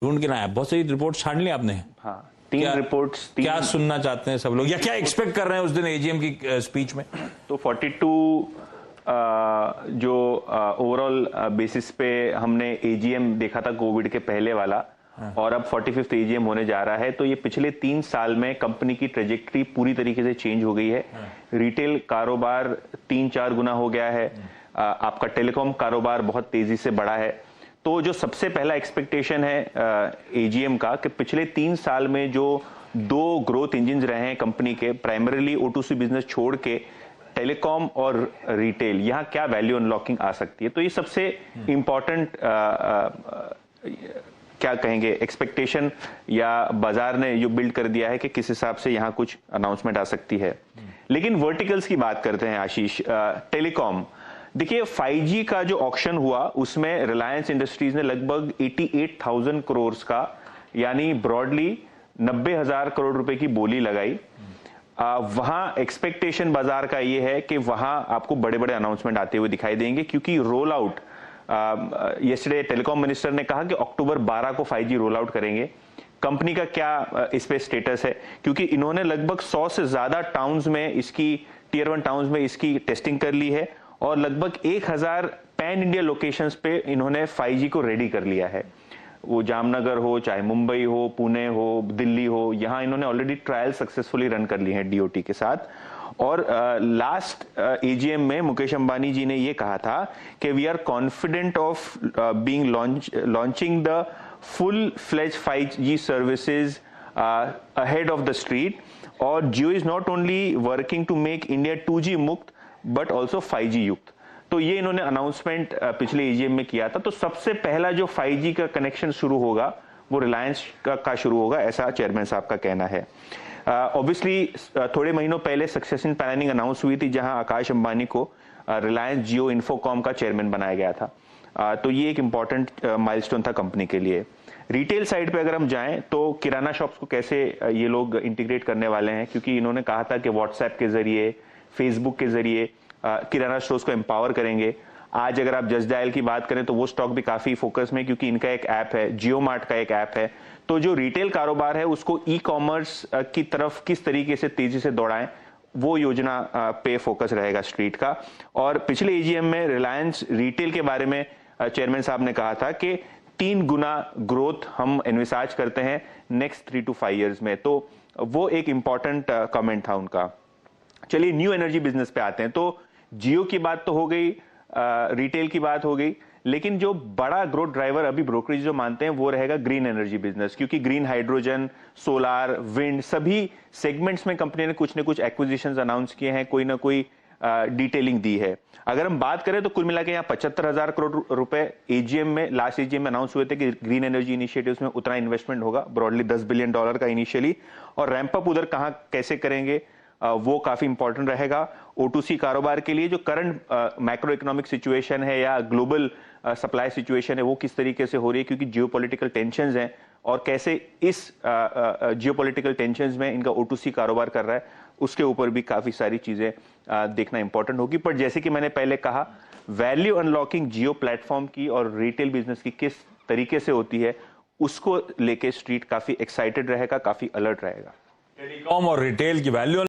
ढूंढ के ना आया, बहुत सारी रिपोर्ट छान ली आपने। हाँ, तीन रिपोर्ट्स। क्या सुनना चाहते हैं सब लोग, या क्या एक्सपेक्ट कर रहे हैं उस दिन एजीएम की स्पीच में? तो 42 जो ओवरऑल बेसिस पे हमने एजीएम देखा था कोविड के पहले वाला, और अब 45th एजीएम होने जा रहा है, तो ये पिछले 3 साल में कंपनी की ट्रेजेक्टरी पूरी तरीके से चेंज हो गई है। रिटेल कारोबार 3-4 गुना हो गया है, आपका टेलीकॉम कारोबार बहुत तेजी से बढ़ा है। तो जो सबसे पहला एक्सपेक्टेशन है एजीएम का, कि पिछले 3 साल में जो 2 ग्रोथ इंजिन रहे हैं कंपनी के, प्राइमरीली O2C बिजनेस छोड़ के टेलीकॉम और रिटेल, यहाँ क्या वैल्यू अनलॉकिंग आ सकती है। तो ये सबसे इंपॉर्टेंट क्या कहेंगे एक्सपेक्टेशन, या बाजार ने जो बिल्ड कर दिया है कि किस हिसाब से यहाँ कुछ अनाउंसमेंट आ सकती है। लेकिन वर्टिकल्स की बात करते हैं आशीष। टेलीकॉम देखिए, 5G का जो ऑक्शन हुआ उसमें रिलायंस इंडस्ट्रीज ने लगभग 88,000 करोड़ का, यानी ब्रॉडली 90,000 करोड़ रुपए की बोली लगाई। वहां एक्सपेक्टेशन बाजार का ये है कि वहां आपको बड़े बड़े अनाउंसमेंट आते हुए दिखाई देंगे, क्योंकि roll out yesterday telecom minister ने कहा कि अक्टूबर 12 को 5G रोल आउट करेंगे। कंपनी का क्या इस पे स्टेटस है, क्योंकि इन्होंने लगभग 100 से ज्यादा टाउन्स में इसकी, टियर 1 टाउन्स में इसकी टेस्टिंग कर ली है, और लगभग 1000 पैन इंडिया लोकेशंस पे इन्होंने 5G को रेडी कर लिया है। वो जामनगर हो, चाहे मुंबई हो, पुणे हो, दिल्ली हो, यहाँ इन्होंने ऑलरेडी ट्रायल सक्सेसफुली रन कर लिए हैं डीओटी के साथ। और लास्ट एजीएम में मुकेश अंबानी जी ने ये कहा था कि we are confident of being launching the full fledged 5G services ahead of the street, और Jio is not only working to make India 2G मुक्त बट ऑल्सो 5G युक्त। तो ये इन्होंने अनाउंसमेंट पिछले एजीएम में किया था। तो सबसे पहला जो 5G का कनेक्शन शुरू होगा वो रिलायंस का शुरू होगा, ऐसा चेयरमैन साहब का कहना है। ऑब्वियसली थोड़े महीनों पहले सक्सेशन प्लानिंग अनाउंस हुई थी, जहां आकाश अंबानी को रिलायंस जियो इन्फोकॉम का चेयरमैन बनाया गया था। तो ये एक इंपॉर्टेंट माइलस्टोन था कंपनी के लिए। रिटेल साइड पे अगर हम जाएं तो किराना शॉप्स को कैसे ये लोग इंटीग्रेट करने वाले हैं, क्योंकि इन्होंने कहा था कि व्हाट्सएप के जरिए, फेसबुक के जरिए किराना स्टोर्स को एम्पावर करेंगे। आज अगर आप जस्ट डायल की बात करें तो वो स्टॉक भी काफी फोकस में, क्योंकि इनका एक ऐप है, जियो मार्ट का एक ऐप है। तो जो रिटेल कारोबार है उसको ई कॉमर्स की तरफ किस तरीके से तेजी से दौड़ाएं, वो योजना पे फोकस रहेगा स्ट्रीट का। और पिछले एजीएम में रिलायंस रिटेल के बारे में चेयरमैन साहब ने कहा था कि 3 गुना ग्रोथ हम एनविसाज करते हैं नेक्स्ट 3 to 5 ईयर्स में। तो वो एक इंपॉर्टेंट कमेंट था उनका। चलिए न्यू एनर्जी बिजनेस पे आते हैं। तो जियो की बात तो हो गई, रिटेल की बात हो गई, लेकिन जो बड़ा ग्रोथ ड्राइवर अभी ब्रोकरेज जो मानते हैं वो रहेगा ग्रीन एनर्जी बिजनेस, क्योंकि ग्रीन हाइड्रोजन, सोलार, विंड, सभी सेगमेंट्स में कंपनी ने कुछ न कुछ एक्विजिशंस अनाउंस किए हैं, कोई ना कोई डिटेलिंग दी है। अगर हम बात करें तो कुल मिला के यहाँ 75,000 करोड़ रुपए एजीएम में, लास्ट एजीएम में अनाउंस हुए थे कि ग्रीन एनर्जी इनिशिएटिव्स में उतना इन्वेस्टमेंट होगा, ब्रॉडली $10 बिलियन का इनिशियली, और रैंप अप उधर कहां कैसे करेंगे वो काफी इंपॉर्टेंट रहेगा। O2C कारोबार के लिए जो करंट मैक्रो इकोनॉमिक सिचुएशन है या ग्लोबल सप्लाई सिचुएशन है वो किस तरीके से हो रही है, क्योंकि जियोपॉलिटिकल टेंशंस हैं, और कैसे इस जियोपॉलिटिकल टेंशंस में इनका O2C कारोबार कर रहा है, उसके ऊपर भी काफी सारी चीजें देखना इंपॉर्टेंट होगी। पर जैसे कि मैंने पहले कहा, वैल्यू अनलॉकिंग जियो प्लेटफॉर्म की और रिटेल बिजनेस की किस तरीके से होती है, उसको लेके स्ट्रीट काफी एक्साइटेड रहेगा, काफी अलर्ट रहेगा। टेलीकॉम और रिटेल की वैल्यू